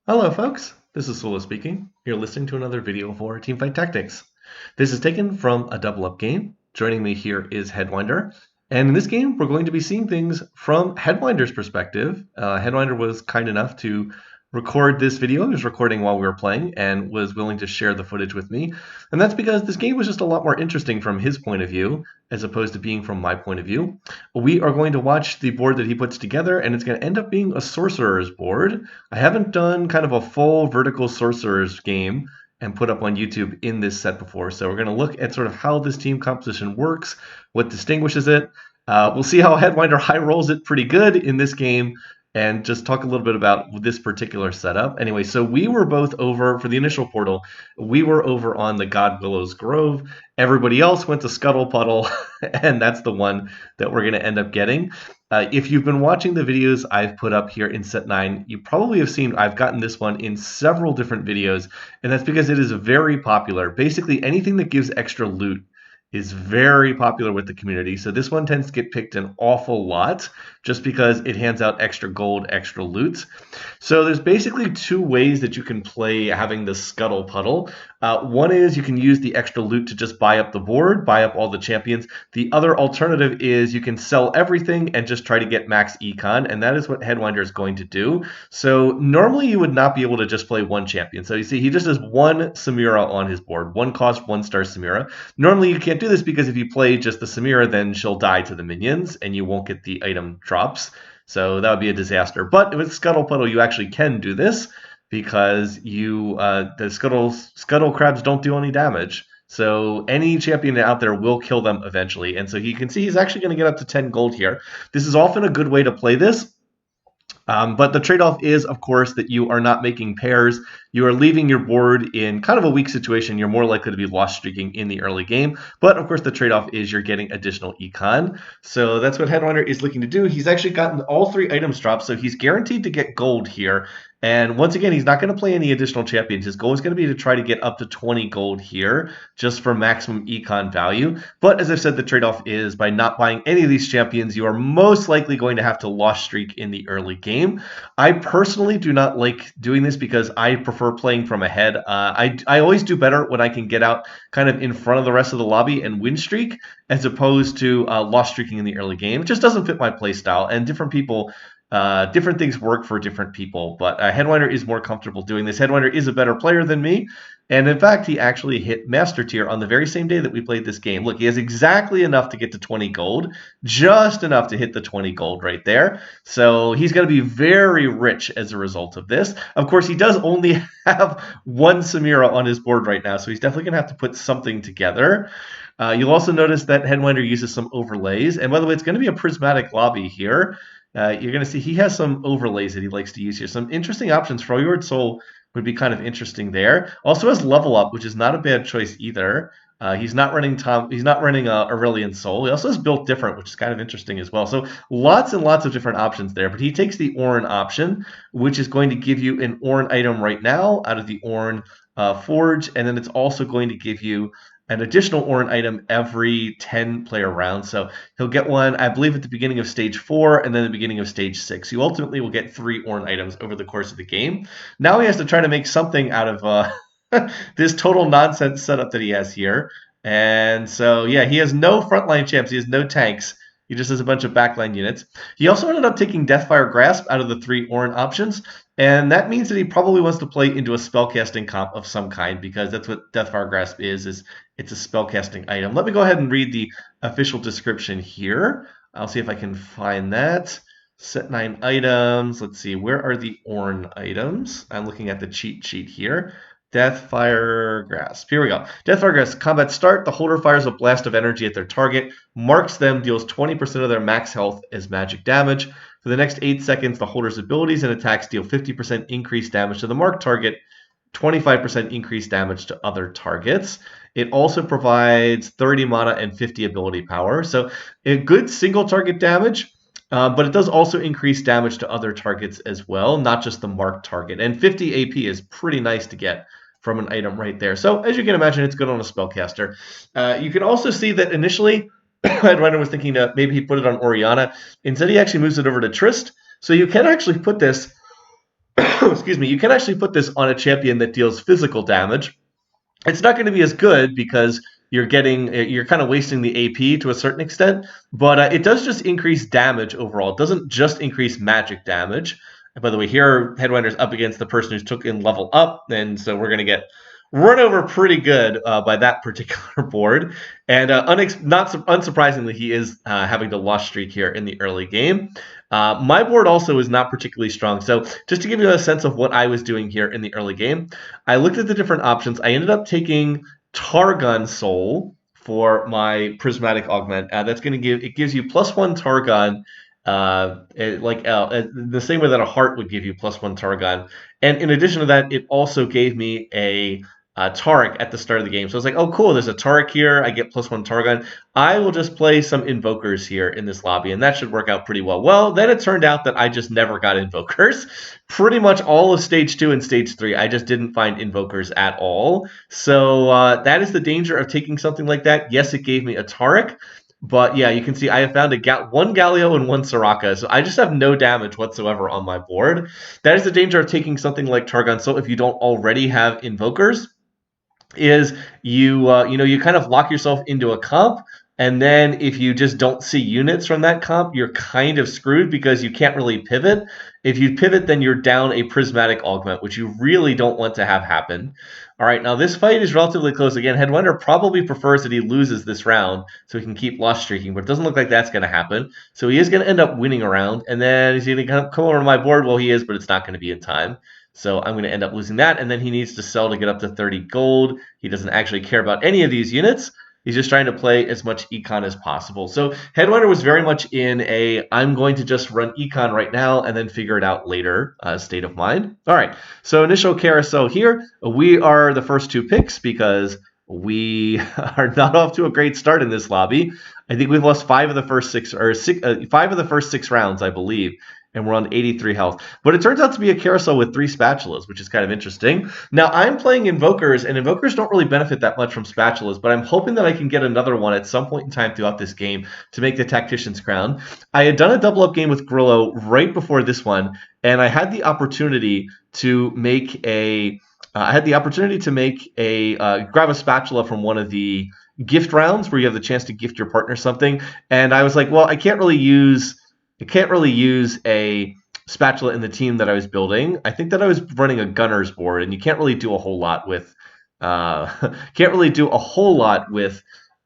Hello folks, this is Solo speaking. You're listening to another video for Teamfight Tactics. This is taken from a double up game. Joining me here is Headwinder. And in this game, we're going to be seeing things from Headwinder's perspective. Headwinder was kind enough to record this video. He was recording while we were playing and was willing to share the footage with me. And that's because this game was just a lot more interesting from his point of view as opposed to being from my point of view. We are going to watch the board that he puts together, and it's going to end up being a Sorcerers board. I haven't done kind of a full vertical Sorcerers game and put up on YouTube in this set before. So we're going to look at sort of how this team composition works, what distinguishes it. We'll see how Headwinder high rolls it pretty good in this game, and just talk a little bit about this particular setup. Anyway, so we were both over, for the initial portal, we were over on the God Willow's Grove. Everybody else went to Scuttle Puddle, and that's the one that we're going to end up getting. If you've been watching the videos I've put up here in set 9, you probably have seen I've gotten this one in several different videos, and that's because it is very popular. Basically, anything that gives extra loot is very popular with the community. So this one tends to get picked an awful lot just because it hands out extra gold, extra loot. So there's basically two ways that you can play having the Scuttle Puddle. One is you can use the extra loot to just buy up the board, buy up all the champions. The other alternative is you can sell everything and just try to get max econ, and that is what Headwinder is going to do. So normally you would not be able to just play one champion. So you see he just has one Samira on his board, one cost, 1-star Samira. Normally you can't do this because if you play just the Samira, then she'll die to the minions and you won't get the item drops. So that would be a disaster. But with Scuttle Puddle, you actually can do this because the scuttle crabs don't do any damage. So any champion out there will kill them eventually. And so you can see he's actually going to get up to 10 gold here. This is often a good way to play this. But the trade-off is, of course, that you are not making pairs. You are leaving your board in kind of a weak situation. You're more likely to be lost streaking in the early game. But, of course, the trade-off is you're getting additional econ. So that's what Headwinder is looking to do. He's actually gotten all 3 items dropped, so he's guaranteed to get gold here. And once again, he's not going to play any additional champions. His goal is going to be to try to get up to 20 gold here just for maximum econ value. But as I've said, the trade-off is by not buying any of these champions, you are most likely going to have to lost streak in the early game. I personally do not like doing this because I prefer playing from ahead. I always do better when I can get out kind of in front of the rest of the lobby and win streak as opposed to lost streaking in the early game. It just doesn't fit my play style, and different people different things work for different people, but Headwinder is more comfortable doing this. Headwinder is a better player than me, and in fact, he actually hit Master Tier on the very same day that we played this game. Look, he has exactly enough to get to 20 gold, just enough to hit the 20 gold right there. So he's going to be very rich as a result of this. Of course, he does only have one Samira on his board right now, so he's definitely going to have to put something together. You'll also notice that Headwinder uses some overlays, and by the way, it's going to be a prismatic lobby here. You're going to see he has some overlays that he likes to use here. Some interesting options. Froward Soul would be kind of interesting there. Also has Level Up, which is not a bad choice either. He's not running Aurelian Soul. He also has Built Different, which is kind of interesting as well. So lots and lots of different options there. But he takes the Ornn option, which is going to give you an Ornn item right now out of the Ornn Forge, and then it's also going to give you an additional Ornn item every 10-player round. So he'll get one, I believe, at the beginning of Stage 4 and then the beginning of Stage 6. You ultimately will get 3 Ornn items over the course of the game. Now he has to try to make something out of this total nonsense setup that he has here. And so, yeah, he has no frontline champs. He has no tanks. He just has a bunch of backline units. He also ended up taking Deathfire Grasp out of the 3 Ornn options, and that means that he probably wants to play into a spellcasting comp of some kind, because that's what Deathfire Grasp is it's a spellcasting item. Let me go ahead and read the official description here. I'll see if I can find that. Set 9 items. Let's see, where are the Ornn items? I'm looking at the cheat sheet here. Deathfire Grasp. Here we go. Deathfire Grasp. Combat start. The holder fires a blast of energy at their target, marks them, deals 20% of their max health as magic damage. For the next 8 seconds, the holder's abilities and attacks deal 50% increased damage to the marked target, 25% increased damage to other targets. It also provides 30 mana and 50 ability power. So a good single target damage, but it does also increase damage to other targets as well, not just the marked target. And 50 AP is pretty nice to get from an item right there. So as you can imagine, it's good on a spellcaster. You can also see that initially, Headwinder was thinking that maybe he put it on Oriana. Instead, he actually moves it over to Trist. So you can actually put this excuse me, you can actually put this on a champion that deals physical damage. It's not going to be as good because you're kind of wasting the AP to a certain extent, but it does just increase damage overall. It doesn't just increase magic damage. And by the way, here Headwinder's up against the person who's took in level up, and so we're going to get run over pretty good by that particular board. And not unsurprisingly, he is having the loss streak here in the early game. My board also is not particularly strong. So just to give you a sense of what I was doing here in the early game, I looked at the different options. I ended up taking Targon Soul for my Prismatic Augment. That's going to gives you +1 Targon, the same way that a heart would give you +1 Targon. And in addition to that, it also gave me a Taric at the start of the game. So I was like, oh, cool, there's a Taric here. I get +1 Targon. I will just play some Invokers here in this lobby, and that should work out pretty well. Well, then it turned out that I just never got Invokers. Pretty much all of Stage 2 and Stage 3, I just didn't find Invokers at all. So that is the danger of taking something like that. Yes, it gave me a Taric. But yeah, you can see I have found one Galio and one Soraka, so I just have no damage whatsoever on my board. That is the danger of taking something like Targon Soul if you don't already have Invokers, is you kind of lock yourself into a comp, and then if you just don't see units from that comp, you're kind of screwed because you can't really pivot. If you pivot, then you're down a Prismatic Augment, which you really don't want to have happen. All right, now this fight is relatively close. Again, Headwinder probably prefers that he loses this round so he can keep loss streaking, but it doesn't look like that's going to happen. So he is going to end up winning a round, and then he's going to come over to my board. Well, he is, but it's not going to be in time. So I'm going to end up losing that, and then he needs to sell to get up to 30 gold. He doesn't actually care about any of these units. He's just trying to play as much econ as possible. So Headwinder was very much in a I'm going to just run econ right now and then figure it out later state of mind. All right, so initial carousel here. We are the first two picks because we are not off to a great start in this lobby. I think we've lost 5 of the first 6 rounds, I believe. And we're on 83 health. But it turns out to be a carousel with 3 spatulas, which is kind of interesting. Now, I'm playing Invokers, and Invokers don't really benefit that much from spatulas, but I'm hoping that I can get another one at some point in time throughout this game to make the Tactician's Crown. I had done a double-up game with Grillo right before this one, and I had the opportunity to make grab a spatula from one of the gift rounds where you have the chance to gift your partner something, and I was like, well, I can't really use a spatula in the team that I was building. I think that I was running a gunner's board, and you can't really do a whole lot with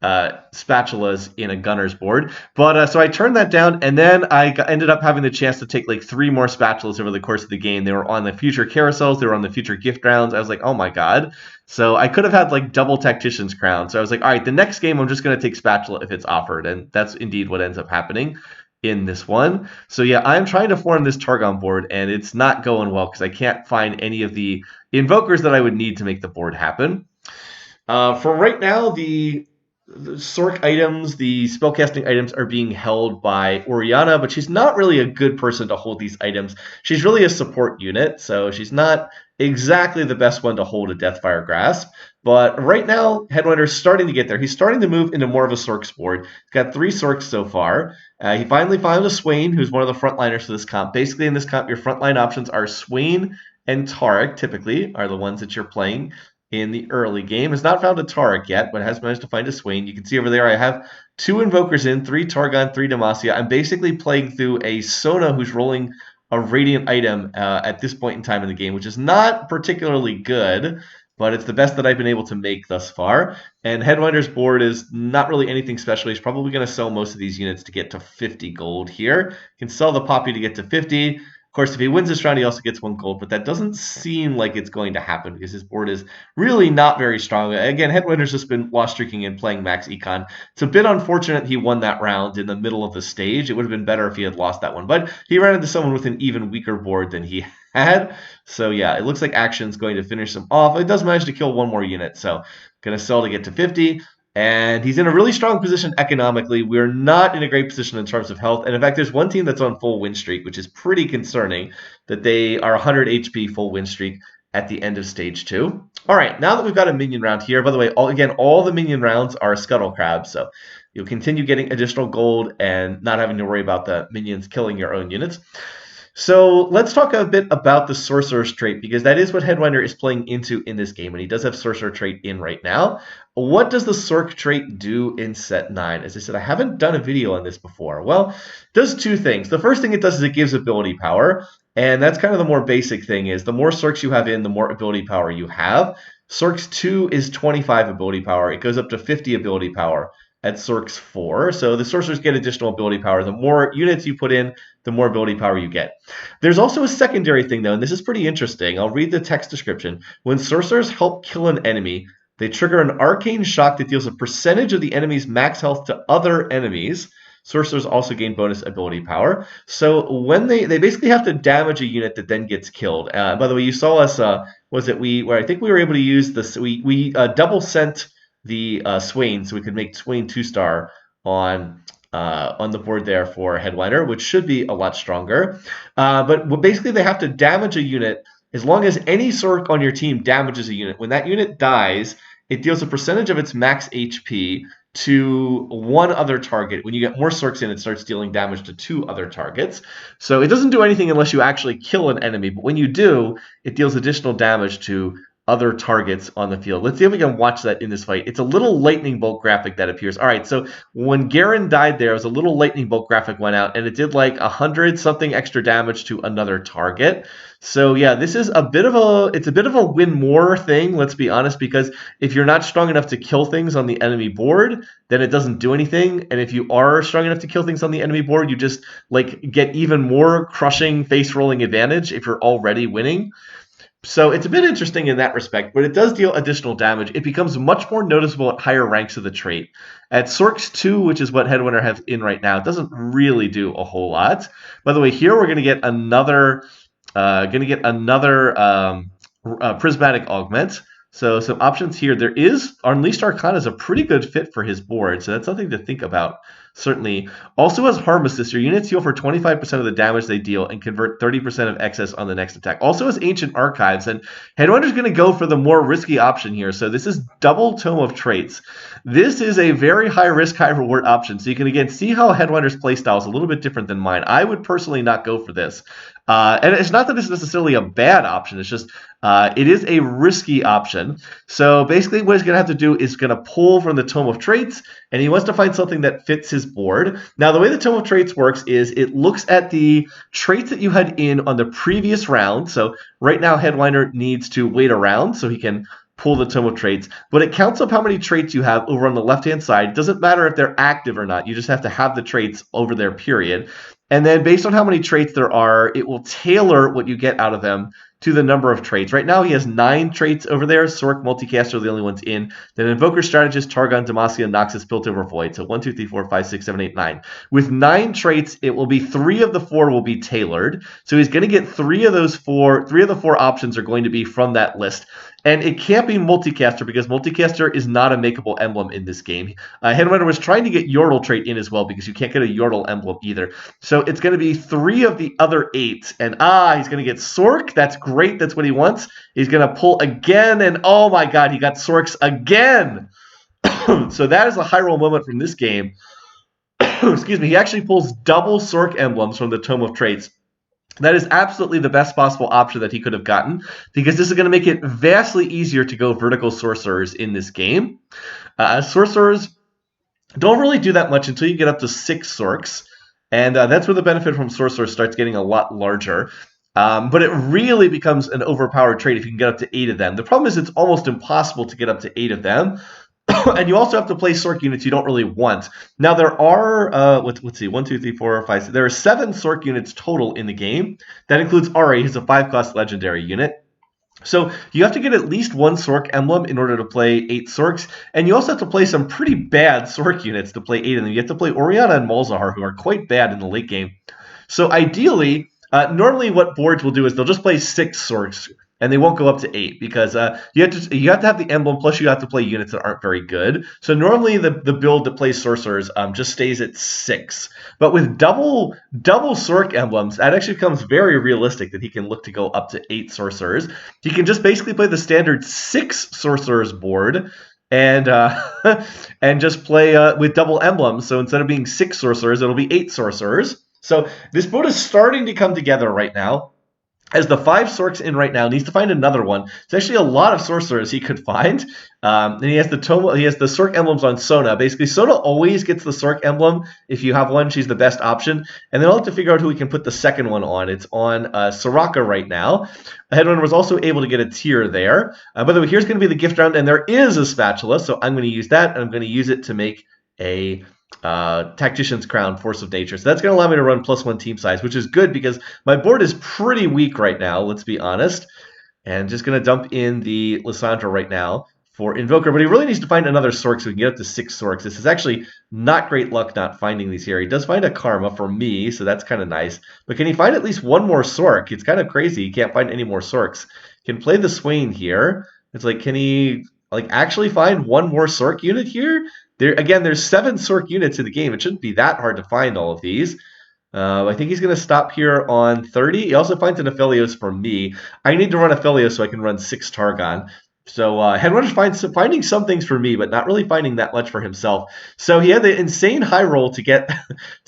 spatulas in a gunner's board. But so I turned that down, and then I ended up having the chance to take like 3 more spatulas over the course of the game. They were on the future carousels. They were on the future gift rounds. I was like, oh my god. So I could have had like double Tactician's Crown. So I was like, all right, the next game I'm just going to take spatula if it's offered, and that's indeed what ends up happening in this one. So yeah, I'm trying to form this Targon board, and it's not going well because I can't find any of the Invokers that I would need to make the board happen. For right now, the Sorc items, the spellcasting items are being held by Oriana, but she's not really a good person to hold these items. She's really a support unit, so she's not exactly the best one to hold a Deathfire Grasp. But right now, Headwinder's starting to get there. He's starting to move into more of a Sorcs board. He's got 3 Sorcs so far. He finally found a Swain, who's one of the frontliners for this comp. Basically, in this comp, your frontline options are Swain and Taric, typically, are the ones that you're playing in the early game. Has not found a Taric yet, but has managed to find a Swain. You can see over there I have 2 Invokers in, 3 Targon, 3 Demacia. I'm basically playing through a Sona who's rolling a Radiant item at this point in time in the game, which is not particularly good, but it's the best that I've been able to make thus far. And Headwinder's board is not really anything special. He's probably going to sell most of these units to get to 50 gold here. He can sell the Poppy to get to 50. Of course, if he wins this round, he also gets 1 gold, but that doesn't seem like it's going to happen because his board is really not very strong. Again, Headwinder's just been loss streaking and playing max econ. It's a bit unfortunate he won that round in the middle of the stage. It would have been better if he had lost that one, but he ran into someone with an even weaker board than he had. So yeah, it looks like Action's going to finish him off. It does manage to kill 1 more unit, so going to sell to get to 50. And he's in a really strong position economically. We're not in a great position in terms of health. And in fact, there's one team that's on full win streak, which is pretty concerning that they are 100 HP full win streak at the end of stage 2. All right, now that we've got a minion round here, by the way, all the minion rounds are Scuttle Crabs. So you'll continue getting additional gold and not having to worry about the minions killing your own units. So let's talk a bit about the Sorcerer's trait, because that is what Headwinder is playing into in this game, and he does have Sorcerer trait in right now. What does the Sorc trait do in set 9? As I said, I haven't done a video on this before. Well, it does two things. The first thing it does is it gives ability power, and that's kind of the more basic thing is the more Sorcs you have in, the more ability power you have. Sorcs 2 is 25 ability power. It goes up to 50 ability power at Sorcs 4. So the Sorcerers get additional ability power. The more units you put in, the more ability power you get. There's also a secondary thing, though, and this is pretty interesting. I'll read the text description. When Sorcerers help kill an enemy, they trigger an arcane shock that deals a percentage of the enemy's max health to other enemies. Sorcerers also gain bonus ability power. So when they basically have to damage a unit that then gets killed. By the way, you saw us, where I think we were able to use this, we double sent the Swain, so we could make Swain 2-star on the board there for Headwinder, which should be a lot stronger. But basically they have to damage a unit. As long as any Sorc on your team damages a unit, when that unit dies, it deals a percentage of its max HP to one other target. When you get more Sorcs in, it starts dealing damage to 2 other targets. So it doesn't do anything unless you actually kill an enemy, but when you do, it deals additional damage to other targets on the field. Let's see if we can watch that in this fight. It's a little lightning bolt graphic that appears. All right, so when Garen died there, it was a little lightning bolt graphic went out, and it did like 100-something extra damage to another target. So yeah, this is a bit of a win more thing, let's be honest, because if you're not strong enough to kill things on the enemy board, then it doesn't do anything. And if you are strong enough to kill things on the enemy board, you just like get even more crushing face rolling advantage if you're already winning. So it's a bit interesting in that respect, but it does deal additional damage. It becomes much more noticeable at higher ranks of the trait. At Sorcs 2, which is what Headwinder has in right now, it doesn't really do a whole lot. By the way, here we're going to get another prismatic augment. So some options here. There is Unleashed Arcana is a pretty good fit for his board, so that's something to think about. Certainly. Also has Harm Assist. Your units heal for 25% of the damage they deal and convert 30% of excess on the next attack. Also has Ancient Archives, and Headwinder's going to go for the more risky option here. So this is double Tome of Traits. This is a very high risk, high reward option. So you can again see how Headwinder's playstyle is a little bit different than mine. I would personally not go for this. And it's not that it's necessarily a bad option. It's just it is a risky option. So basically what he's going to have to do is going to pull from the Tome of Traits, and he wants to find something that fits his board. Now, the way the Tome of Traits works is it looks at the traits that you had in on the previous round. So right now, Headwinder needs to wait a round so he can pull the Tome of Traits, but it counts up how many traits you have over on the left-hand side. It doesn't matter if they're active or not. You just have to have the traits over there, period. And then based on how many traits there are, it will tailor what you get out of them to the number of traits. Right now he has 9 traits over there. Sorc, Multicaster are the only ones in. Then Invoker, Strategist, Targon, Demacia, Noxus, Piltover, Void. So 1, 2, 3, 4, 5, 6, 7, 8, 9. With 9 traits, it will be 3 of the 4 will be tailored. So he's going to get 3 of the 4 options are going to be from that list. And it can't be Multicaster because Multicaster is not a makeable emblem in this game. Headwinder was trying to get Yordle trait in as well because you can't get a Yordle emblem either. So it's going to be 3 of the other 8. And he's going to get Sorc. That's great. That's what he wants. He's going to pull again. And oh my god, he got Sorcs again. So that is a high roll moment from this game. Excuse me. He actually pulls double Sorc emblems from the Tome of Traits. That is absolutely the best possible option that he could have gotten, because this is going to make it vastly easier to go vertical Sorcerers in this game. Sorcerers don't really do that much until you get up to 6 Sorcs, and that's where the benefit from Sorcerers starts getting a lot larger. But it really becomes an overpowered trait if you can get up to 8 of them. The problem is it's almost impossible to get up to 8 of them. And you also have to play Sorc units you don't really want. Now there are, let's see, 1, 2, 3, 4, 5, 6. There are 7 Sorc units total in the game. That includes Ari, who's a 5-cost legendary unit. So you have to get at least 1 Sorc emblem in order to play 8 Sorcs. And you also have to play some pretty bad Sorc units to play 8 of them. You have to play Orianna and Malzahar, who are quite bad in the late game. So ideally, normally what boards will do is they'll just play 6 Sorcs, and they won't go up to 8 because you have to have the emblem, plus you have to play units that aren't very good. So normally the build that plays Sorcerers just stays at 6. But with double Sorc emblems, that actually becomes very realistic that he can look to go up to 8 Sorcerers. He can just basically play the standard 6 Sorcerers board and and just play with double emblems. So instead of being 6 Sorcerers, it'll be 8 Sorcerers. So this board is starting to come together right now. As the 5 Sorcs in right now, needs to find another one. There's actually a lot of Sorcerers he could find. And he has the Sorc emblems on Sona. Basically, Sona always gets the Sorc emblem. If you have one, she's the best option. And then I'll have to figure out who we can put the second one on. It's on Soraka right now. Headwinder was also able to get a tier there. By the way, here's going to be the gift round, and there is a spatula, so I'm going to use that, and I'm going to use it to make a Tactician's Crown, Force of Nature. So that's going to allow me to run +1 team size, which is good because my board is pretty weak right now, let's be honest. And just going to dump in the Lysandra right now for Invoker. But he really needs to find another Sorc so we can get up to 6 Sorcs. This is actually not great luck not finding these here. He does find a Karma for me, so that's kind of nice. But can he find at least one more Sorc? It's kind of crazy. He can't find any more Sorcs. He can play the Swain here. It's like, can he actually find one more Sorc unit here? Again, there's 7 Sorc units in the game. It shouldn't be that hard to find all of these. I think he's going to stop here on 30. He also finds an Aphelios for me. I need to run Aphelios so I can run 6 Targon. So Headwinder's finding some things for me, but not really finding that much for himself. So he had the insane high roll to get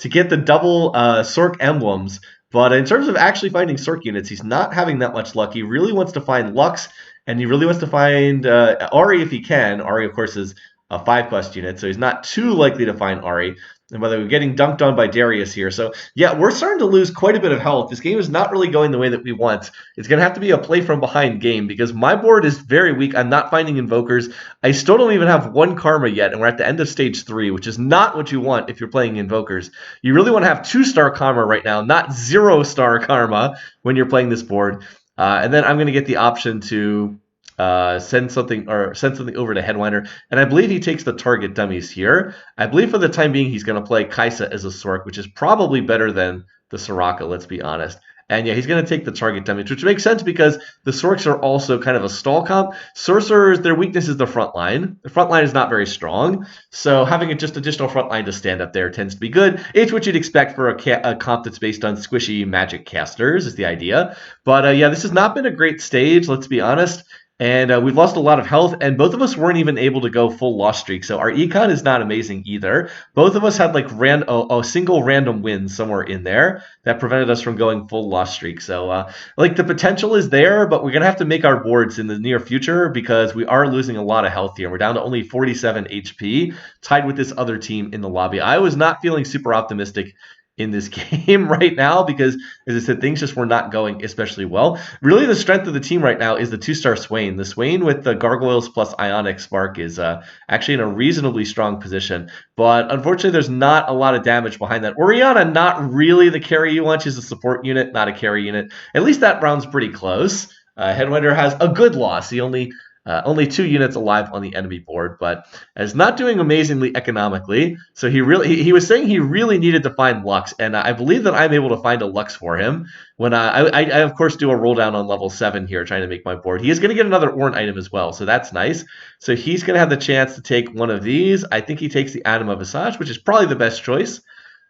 the double Sorc emblems. But in terms of actually finding Sorc units, he's not having that much luck. He really wants to find Lux, and he really wants to find Ari if he can. Ari, of course, is a 5-quest unit, so he's not too likely to find Ari. And by the way, we're getting dunked on by Darius here. So, yeah, we're starting to lose quite a bit of health. This game is not really going the way that we want. It's going to have to be a play from behind game because my board is very weak. I'm not finding Invokers. I still don't even have 1 Karma yet, and we're at the end of stage 3, which is not what you want if you're playing Invokers. You really want to have 2-star Karma right now, not 0-star Karma when you're playing this board. And then I'm going to get the option to send something over to Headwinder, and I believe he takes the target dummies here. I believe for the time being he's going to play Kaisa as a Sorc, which is probably better than the Soraka, let's be honest. And yeah, he's going to take the target dummies, which makes sense because the Sorcs are also kind of a stall comp. Sorcerers, their weakness is the front line. The front line is not very strong, so having just additional front line to stand up there tends to be good. It's what you'd expect for a comp that's based on squishy magic casters is the idea. But yeah, this has not been a great stage, let's be honest. And we've lost a lot of health, and both of us weren't even able to go full loss streak. So our econ is not amazing either. Both of us had like a single random win somewhere in there that prevented us from going full loss streak. So like the potential is there, but we're going to have to make our boards in the near future because we are losing a lot of health here. We're down to only 47 HP, tied with this other team in the lobby. I was not feeling super optimistic in this game right now because, as I said, things just were not going especially well. Really, the strength of the team right now is the 2-star Swain. The Swain with the Gargoyles plus Ionic Spark is actually in a reasonably strong position, but unfortunately there's not a lot of damage behind that. Oriana, not really the carry you want. She's a support unit, not a carry unit. At least that round's pretty close. Headwinder has a good loss. He only 2 units alive on the enemy board, but is not doing amazingly economically. So he was saying he really needed to find Lux, and I believe that I'm able to find a Lux for him. When I of course do a roll down on level 7 here, trying to make my board. He is going to get another Ornn item as well, so that's nice. So he's going to have the chance to take one of these. I think he takes the Atom of Visage, which is probably the best choice.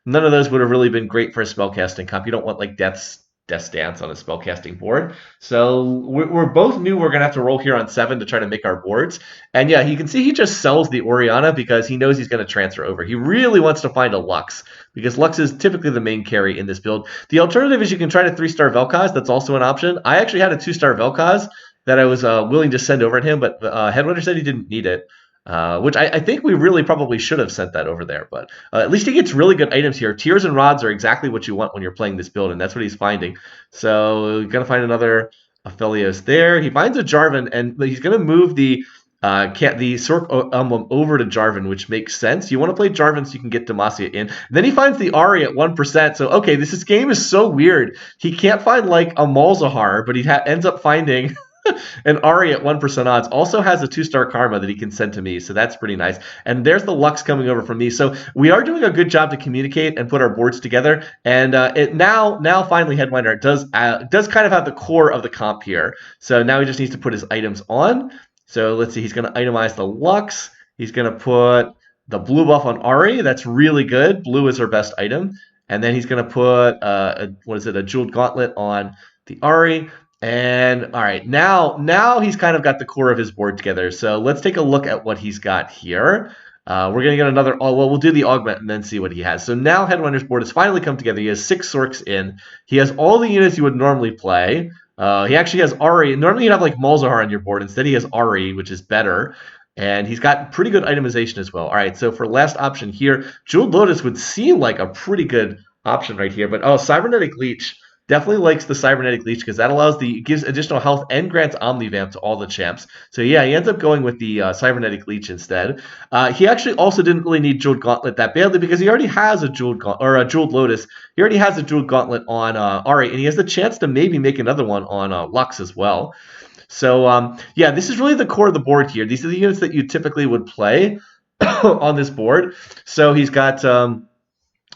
None of those would have really been great for a spellcasting comp. You don't want like Death Stance on a spellcasting board. So we're both new. We're going to have to roll here on 7 to try to make our boards. And yeah, you can see he just sells the Oriana because he knows he's going to transfer over. He really wants to find a Lux because Lux is typically the main carry in this build. The alternative is you can try to 3-star Vel'Koz. That's also an option. I actually had a 2-star Vel'Koz that I was willing to send over to him, but Headwinder said he didn't need it. Which I think we really probably should have sent that over there, but at least he gets really good items here. Tears and Rods are exactly what you want when you're playing this build, and that's what he's finding. So we're going to find another Aphelios there. He finds a Jarvan, and he's going to move the Sorc emblem over to Jarvan, which makes sense. You want to play Jarvan so you can get Demacia in. Then he finds the Ahri at 1%. So, okay, this game is so weird. He can't find, like, a Malzahar, but he ends up finding and Ahri at 1% odds also has a 2-star Karma that he can send to me, so that's pretty nice. And there's the Lux coming over from me. So we are doing a good job to communicate and put our boards together. And now finally Headwinder does kind of have the core of the comp here. So now he just needs to put his items on. So let's see, he's going to itemize the Lux. He's going to put the blue buff on Ahri. That's really good. Blue is her best item. And then he's going to put a Jeweled Gauntlet on the Ahri. And all right, now he's kind of got the core of his board together. So let's take a look at what he's got here. We're going to get another, well, we'll do the augment and then see what he has. So now Headwinder's board has finally come together. He has 6 Sorcs in. He has all the units you would normally play. He actually has Ari. Normally you'd have like Malzahar on your board. Instead he has Ari, which is better. And he's got pretty good itemization as well. All right, so for last option here, Jeweled Lotus would seem like a pretty good option right here. But Cybernetic Leech. Definitely likes the Cybernetic Leech because that gives additional health and grants Omnivamp to all the champs. So yeah, he ends up going with the Cybernetic Leech instead. He actually also didn't really need Jeweled Gauntlet that badly because he already has a Jeweled Lotus. He already has a Jeweled Gauntlet on Ari, and he has the chance to maybe make another one on Lux as well. So yeah, this is really the core of the board here. These are the units that you typically would play on this board. So he's got.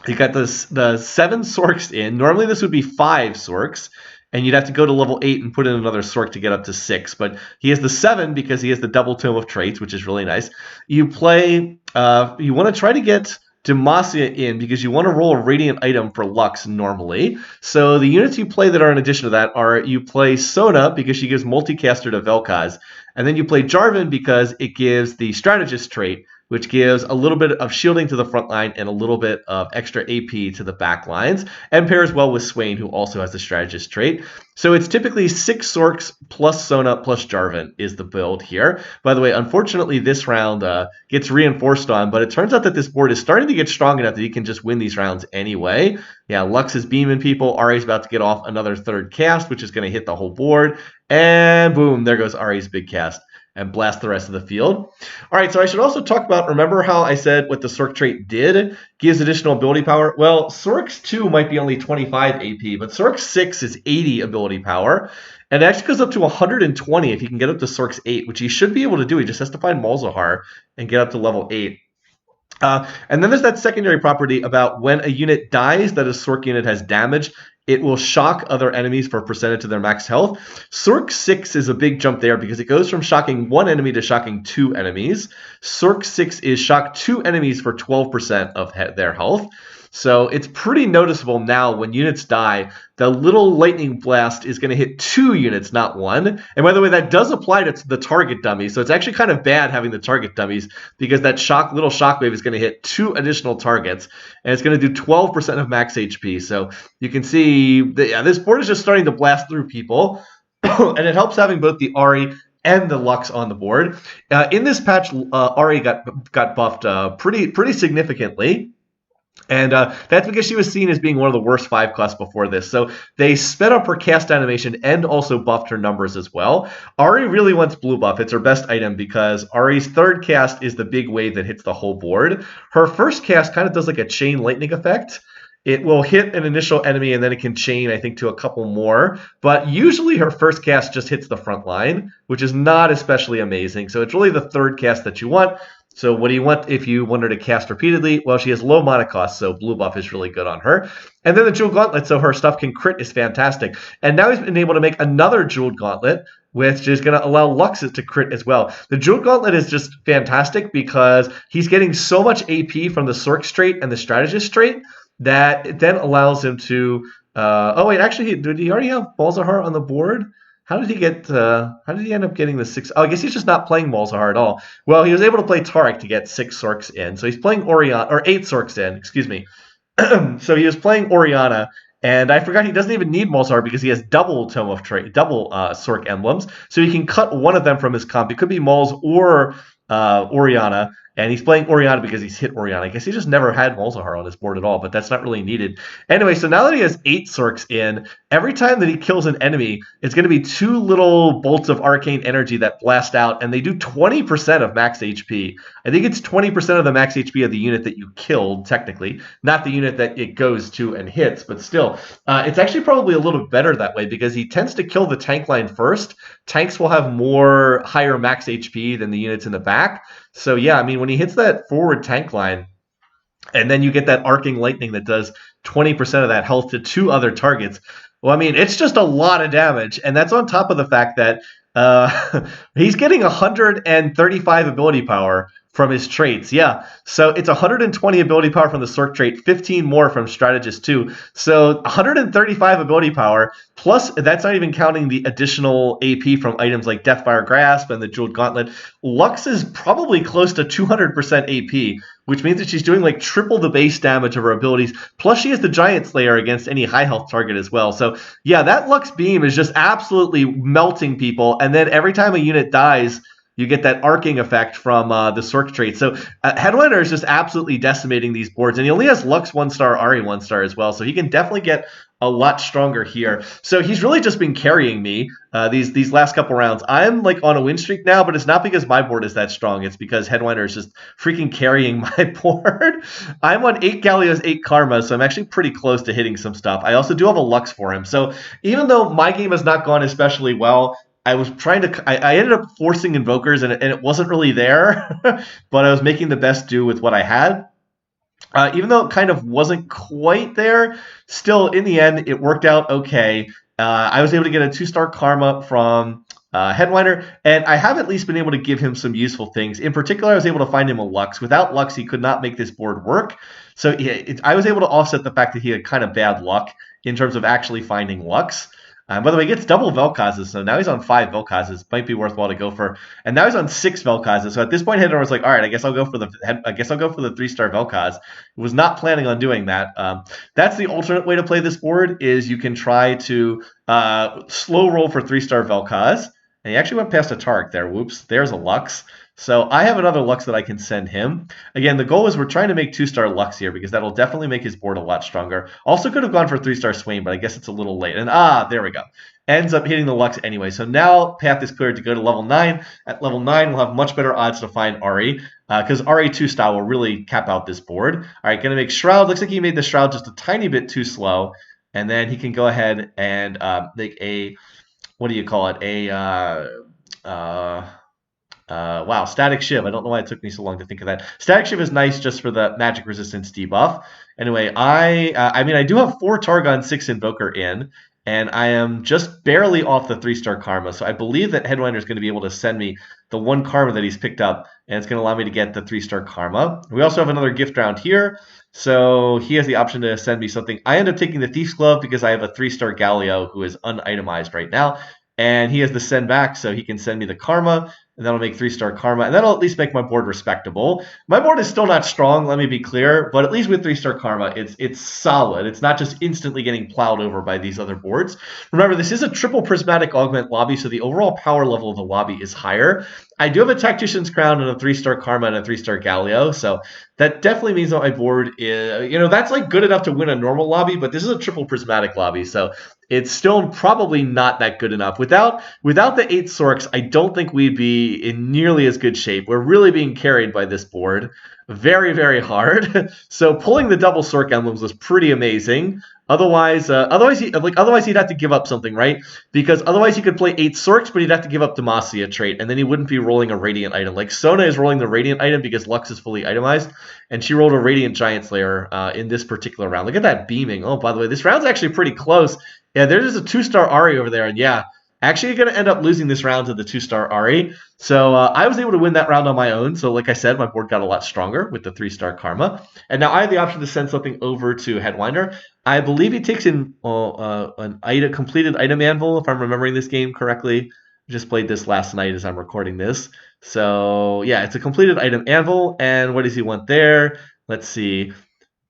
You got the 7 Sorcs in. Normally this would be 5 Sorcs, and you'd have to go to level 8 and put in another Sorc to get up to 6. But he has the 7 because he has the double Tome of Traits, which is really nice. You play, you want to try to get Demacia in because you want to roll a Radiant item for Lux normally. So the units you play that are in addition to that are, you play Sona because she gives Multicaster to Vel'Koz, and then you play Jarvan because it gives the Strategist trait, which gives a little bit of shielding to the front line and a little bit of extra AP to the back lines, and pairs well with Swain, who also has the Strategist trait. So it's typically 6 Sorcs plus Sona plus Jarvan is the build here. By the way, unfortunately, this round gets reinforced on, but it turns out that this board is starting to get strong enough that he can just win these rounds anyway. Yeah, Lux is beaming people. Ari's about to get off another 3rd cast, which is going to hit the whole board. And boom, there goes Ari's big cast and blast the rest of the field. All right, so I should also talk about, remember how I said what the Sorc trait did? Gives additional ability power? Well, Sorc's 2 might be only 25 AP, but Sorc's 6 is 80 ability power. And it actually goes up to 120 if he can get up to Sorc's 8, which he should be able to do. He just has to find Malzahar and get up to level 8. And then there's that secondary property about when a unit dies that a Sorc unit has damage, it will shock other enemies for a percentage of their max health. Sorc 6 is a big jump there because it goes from shocking 1 enemy to shocking 2 enemies. Sorc 6 is shock 2 enemies for 12% of their health. So it's pretty noticeable now when units die. The little lightning blast is going to hit 2 units, not 1. And by the way, that does apply to the target dummies. So it's actually kind of bad having the target dummies because that little shockwave is going to hit 2 additional targets. And it's going to do 12% of max HP. So you can see that, yeah, this board is just starting to blast through people. And it helps having both the Ari and the Lux on the board. In this patch, Ari got buffed pretty significantly. And that's because she was seen as being one of the worst 5 costs before this. So they sped up her cast animation and also buffed her numbers as well. Ari really wants blue buff. It's her best item because Ari's 3rd cast is the big wave that hits the whole board. Her 1st cast kind of does like a chain lightning effect. It will hit an initial enemy and then it can chain, I think, to a couple more. But usually her 1st cast just hits the front line, which is not especially amazing. So it's really the 3rd cast that you want. So what do you want if you want her to cast repeatedly? Well, she has low mana cost, so blue buff is really good on her. And then the Jeweled Gauntlet, so her stuff can crit, is fantastic. And now he's been able to make another Jeweled Gauntlet, which is going to allow Luxes to crit as well. The Jeweled Gauntlet is just fantastic because he's getting so much AP from the Sorc trait and the Strategist trait that it then allows him to... oh, wait, actually, did he already have Malzahar on the board? How did he end up getting the 6? Oh, I guess he's just not playing Malzahar at all. Well, he was able to play Taric to get 6 Sorcs in. So he's playing 8 Sorcs in, excuse me. So he was playing Orianna, and I forgot he doesn't even need Malzahar because he has double Tome of Trait, double Sorc emblems. So he can cut one of them from his comp. It could be Malz or Orianna. And he's playing Orianna because he's hit Orianna. I guess he just never had Malzahar on his board at all, but that's not really needed. Anyway, so now that he has 8 Sorcs in, every time that he kills an enemy, it's going to be 2 little bolts of arcane energy that blast out, and they do 20% of max HP. I think it's 20% of the max HP of the unit that you killed, technically, not the unit that it goes to and hits, but still. It's actually probably a little better that way because he tends to kill the tank line first. Tanks will have higher max HP than the units in the back. So yeah, I mean, when he hits that forward tank line, and then you get that arcing lightning that does 20% of that health to 2 other targets, well, I mean, it's just a lot of damage. And that's on top of the fact that he's getting 135 ability power from his traits. Yeah. So it's 120 ability power from the Sorc trait, 15 more from Strategist 2. So 135 ability power, plus that's not even counting the additional AP from items like Deathfire Grasp and the Jeweled Gauntlet. Lux is probably close to 200% AP, which means that she's doing like triple the base damage of her abilities. Plus she has the Giant Slayer against any high health target as well. So yeah, that Lux Beam is just absolutely melting people. And then every time a unit dies, you get that arcing effect from the Sorc trait. So Headwinder is just absolutely decimating these boards. And he only has Lux 1-star, Ari 1-star as well. So he can definitely get a lot stronger here. So he's really just been carrying me these last couple rounds. I'm like on a win streak now, but it's not because my board is that strong. It's because Headwinder is just freaking carrying my board. I'm on 8 Galleos, 8 Karma, so I'm actually pretty close to hitting some stuff. I also do have a Lux for him. So even though my game has not gone especially well, I was trying to, I ended up forcing Invokers, and it wasn't really there, but I was making the best do with what I had. Even though it kind of wasn't quite there, still, in the end, it worked out okay. I was able to get a 2-star Karma from Headwinder, and I have at least been able to give him some useful things. In particular, I was able to find him a Lux. Without Lux, he could not make this board work. So I was able to offset the fact that he had kind of bad luck in terms of actually finding Lux. By the way, he gets double Vel'Kozes, so now he's on 5 Vel'Kozes. Might be worthwhile to go for. And now he's on 6 Vel'Kozes. So at this point, Headwinder was like, all right, I guess I'll go for the 3-star Vel'Koz. Was not planning on doing that. That's the alternate way to play this board. Is you can try to slow roll for 3-star Vel'Koz. And he actually went past a Tark there. Whoops, there's a Lux. So I have another Lux that I can send him. Again, the goal is we're trying to make 2-star Lux here because that'll definitely make his board a lot stronger. Also could have gone for 3-star Swain, but I guess it's a little late. And there we go. Ends up hitting the Lux anyway. So now path is cleared to go to level 9. At level 9, we'll have much better odds to find Ari because Ari 2-style will really cap out this board. All right, going to make Shroud. Looks like he made the Shroud just a tiny bit too slow. And then he can go ahead and make a, what do you call it? Wow, Static Shiv. I don't know why it took me so long to think of that. Static Shiv is nice just for the magic resistance debuff. Anyway, I do have 4 Targon, 6 Invoker in, and I am just barely off the 3-star Karma. So I believe that Headwinder is going to be able to send me the 1 Karma that he's picked up, and it's going to allow me to get the 3-star Karma. We also have another gift round here, so he has the option to send me something. I end up taking the Thief's Glove because I have a 3-star Galio who is unitemized right now, and he has the send back, so he can send me the Karma. And that'll make 3-star Karma, and that'll at least make my board respectable. My board is still not strong, let me be clear, but at least with 3-star Karma, it's solid. It's not just instantly getting plowed over by these other boards. Remember, this is a triple prismatic augment lobby, so the overall power level of the lobby is higher. I do have a Tactician's Crown and a 3-star Karma and a 3-star Galio, so that definitely means that my board is, that's like good enough to win a normal lobby, but this is a triple prismatic lobby, so it's still probably not that good enough. Without the 8 Sorcs, I don't think we'd be in nearly as good shape. We're really being carried by this board very, very hard. So pulling the double Sorc emblems was pretty amazing. Otherwise he'd have to give up something, right? Because otherwise he could play 8 Sorcs, but he'd have to give up Demacia trait, and then he wouldn't be rolling a Radiant item. Like Sona is rolling the Radiant item because Lux is fully itemized, and she rolled a Radiant Giant Slayer in this particular round. Look at that beaming. Oh, by the way, this round's actually pretty close. Yeah, there's a 2-star Ari over there, and yeah, actually going to end up losing this round to the 2-star Ari. So I was able to win that round on my own. So like I said, my board got a lot stronger with the 3-star Karma. And now I have the option to send something over to Headwinder. I believe he takes in an completed item anvil, if I'm remembering this game correctly. I just played this last night as I'm recording this. So yeah, it's a completed item anvil. And what does he want there? Let's see.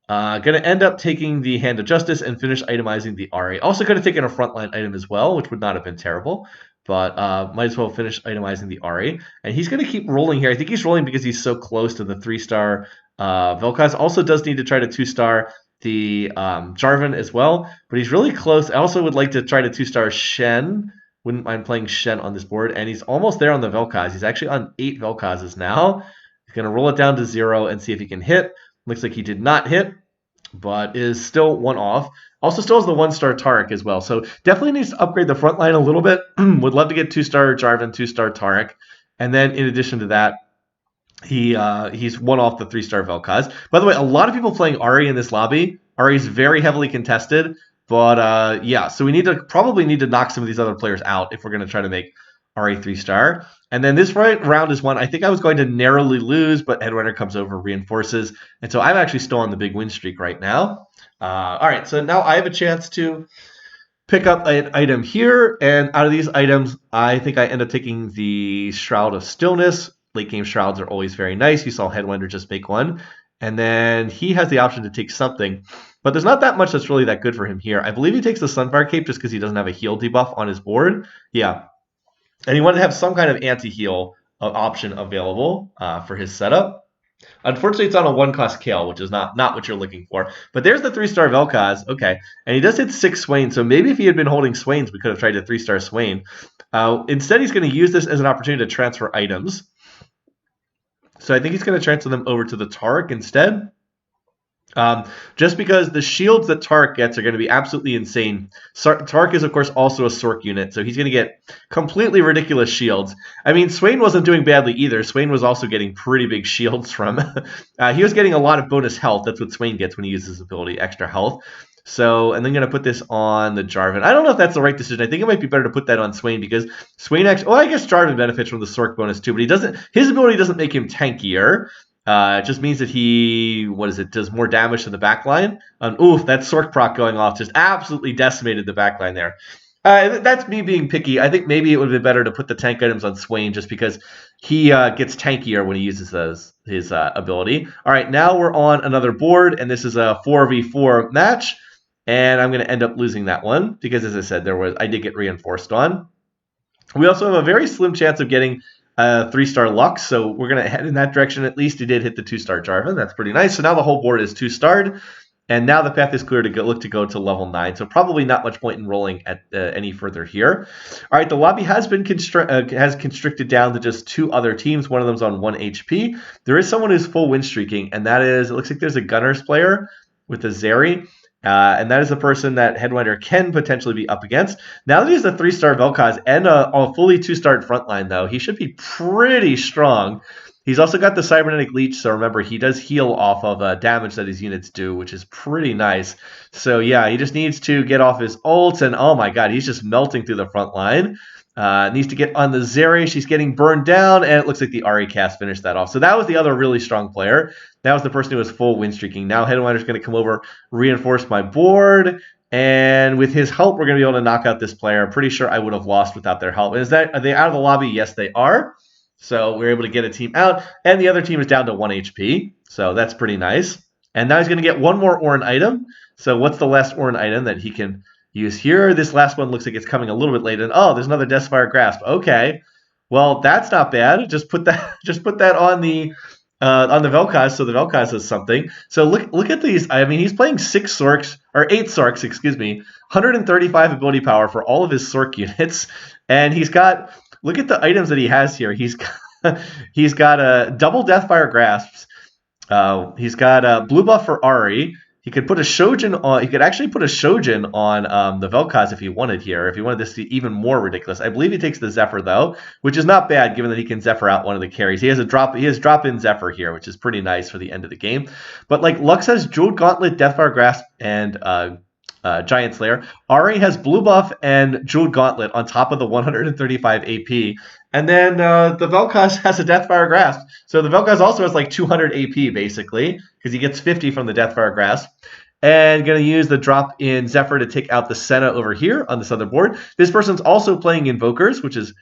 Going to end up taking the Hand of Justice and finish itemizing the Ari. Also could have taken a frontline item as well, which would not have been terrible. But might as well finish itemizing the Ari. And he's going to keep rolling here. I think he's rolling because he's so close to the 3-star Vel'Koz. Also does need to try to 2-star the Jarvan as well. But he's really close. I also would like to try to 2-star Shen. Wouldn't mind playing Shen on this board. And he's almost there on the Vel'Koz. He's actually on 8 Vel'Kozes now. He's going to roll it down to 0 and see if he can hit. Looks like he did not hit, but is still 1 off. Also still has the 1-star Taric as well. So definitely needs to upgrade the front line a little bit. Would love to get 2-star Jarvan, 2-star Taric. And then in addition to that, he's 1 off the 3-star Vel'Koz. By the way, a lot of people playing Ari in this lobby. Ari is very heavily contested. But yeah, so we probably need to knock some of these other players out if we're going to try to make Ari 3-star. And then this round is one I think I was going to narrowly lose, but Headwinder comes over, reinforces. And so I'm actually still on the big win streak right now. All right, so now I have a chance to pick up an item here. And out of these items, I think I end up taking the Shroud of Stillness. Late game Shrouds are always very nice. You saw Headwinder just make one. And then he has the option to take something. But there's not that much that's really that good for him here. I believe he takes the Sunfire Cape just because he doesn't have a heal debuff on his board. Yeah. And he wanted to have some kind of anti-heal option available for his setup. Unfortunately, it's on a 1-cost Kale, which is not what you're looking for. But there's the 3-star Vel'Koz. Okay. And he does hit 6 Swain, so maybe if he had been holding Swains, we could have tried to 3-star Swain. Instead, he's going to use this as an opportunity to transfer items. So I think he's going to transfer them over to the Taric instead. Just because the shields that Taric gets are going to be absolutely insane. Taric is, of course, also a Sorc unit, so he's going to get completely ridiculous shields. I mean, Swain wasn't doing badly either. Swain was also getting pretty big shields from... he was getting a lot of bonus health. That's what Swain gets when he uses his ability, extra health. So, and then going to put this on the Jarvan. I don't know if that's the right decision. I think it might be better to put that on Swain because Swain actually... Well, I guess Jarvan benefits from the Sorc bonus too, but his ability doesn't make him tankier. It just means that he, does more damage to the backline. Oof, that Sorc proc going off just absolutely decimated the backline there. That's me being picky. I think maybe it would have been better to put the tank items on Swain just because he gets tankier when he uses his ability. All right, now we're on another board, and this is a 4v4 match, and I'm going to end up losing that one because, as I said, I did get reinforced on. We also have a very slim chance of getting 3-star Lux, so we're going to head in that direction. At least he did hit the 2-star Jarvan. That's pretty nice. So now the whole board is 2-starred, and now the path is clear to look to go to level 9. So probably not much point in rolling at any further here. All right, the lobby has been constricted down to just 2 other teams. One of them's on 1 HP. There is someone who's full win streaking, and that is, it looks like there's a Gunners player with a Zeri. And that is the person that Headwinder can potentially be up against. Now that he has a 3-star Vel'Koz and a fully 2-starred frontline, though, he should be pretty strong. He's also got the Cybernetic Leech, so remember, he does heal off of damage that his units do, which is pretty nice. So yeah, he just needs to get off his ults, and oh my god, he's just melting through the front line. Needs to get on the Zeri. She's getting burned down, and it looks like the Ari cast finished that off. So that was the other really strong player. That was the person who was full win streaking. Now Headwinder's going to come over, reinforce my board, and with his help, we're going to be able to knock out this player. I'm pretty sure I would have lost without their help. Are they out of the lobby? Yes, they are. So we're able to get a team out, and the other team is down to 1 HP. So that's pretty nice. And now he's going to get one more Orin item. So what's the last Orin item that he can use here? This last one looks like it's coming a little bit late. And oh, there's another Deathfire Grasp. Okay, well that's not bad. Just put that on the Vel'Koz, so the Vel'Koz does something. So look at these. I mean, he's playing 8 Sorcs, excuse me, 135 ability power for all of his Sorc units, and he's got. Look at the items that he has here. He's got a double Deathfire Grasps. He's got a blue buff for Ari. He could put a Shojin on. He could actually put a Shojin on the Vel'Koz if he wanted here. If he wanted this to be even more ridiculous, I believe he takes the Zephyr though, which is not bad given that he can Zephyr out one of the carries. He has drop-in Zephyr here, which is pretty nice for the end of the game. But like Lux has Jeweled Gauntlet, Deathfire Grasp, and Giant Slayer. Ari has blue buff and Jeweled Gauntlet on top of the 135 AP. And then the Vel'Koz has a Deathfire Grasp. So the Vel'Koz also has like 200 AP basically, because he gets 50 from the Deathfire Grasp. And going to use the drop in Zephyr to take out the Senna over here on this other board. This person's also playing Invokers, which is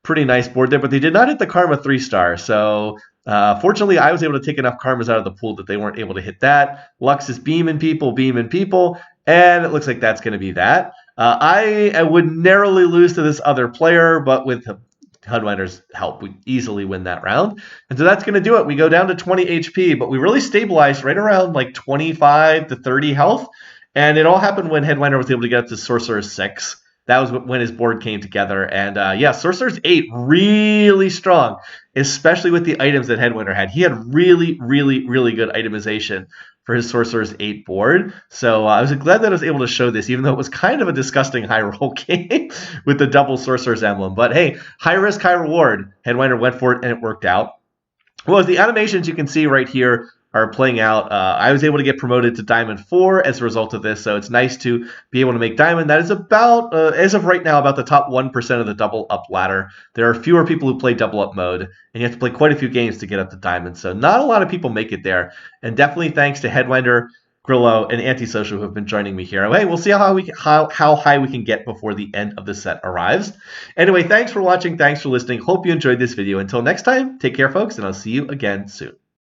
pretty nice board there, but they did not hit the Karma 3-star. So fortunately, I was able to take enough Karmas out of the pool that they weren't able to hit that. Lux is beaming people, and it looks like that's going to be that. I would narrowly lose to this other player, but with Headwinder's help, we easily win that round. And so that's going to do it. We go down to 20 HP, but we really stabilized right around like 25 to 30 health. And it all happened when Headwinder was able to get up to Sorcerers 6. That was when his board came together. And yeah, Sorcerers 8, really strong, especially with the items that Headwinder had. He had really, really, really good itemization for his Sorcerers 8 board. So I was glad that I was able to show this, even though it was kind of a disgusting high roll game with the double Sorcerer's emblem. But hey, high risk, high reward. Headwinder went for it, and it worked out. Well, as the animations you can see right here are playing out. I was able to get promoted to Diamond 4 as a result of this, so it's nice to be able to make Diamond. That is about, as of right now, about the top 1% of the double up ladder. There are fewer people who play double up mode, and you have to play quite a few games to get up to Diamond, so not a lot of people make it there. And definitely thanks to Headwinder, Grillo, and Antisocial who have been joining me here. Hey, we'll see how high we can get before the end of the set arrives. Anyway, thanks for watching. Thanks for listening. Hope you enjoyed this video. Until next time, take care, folks, and I'll see you again soon.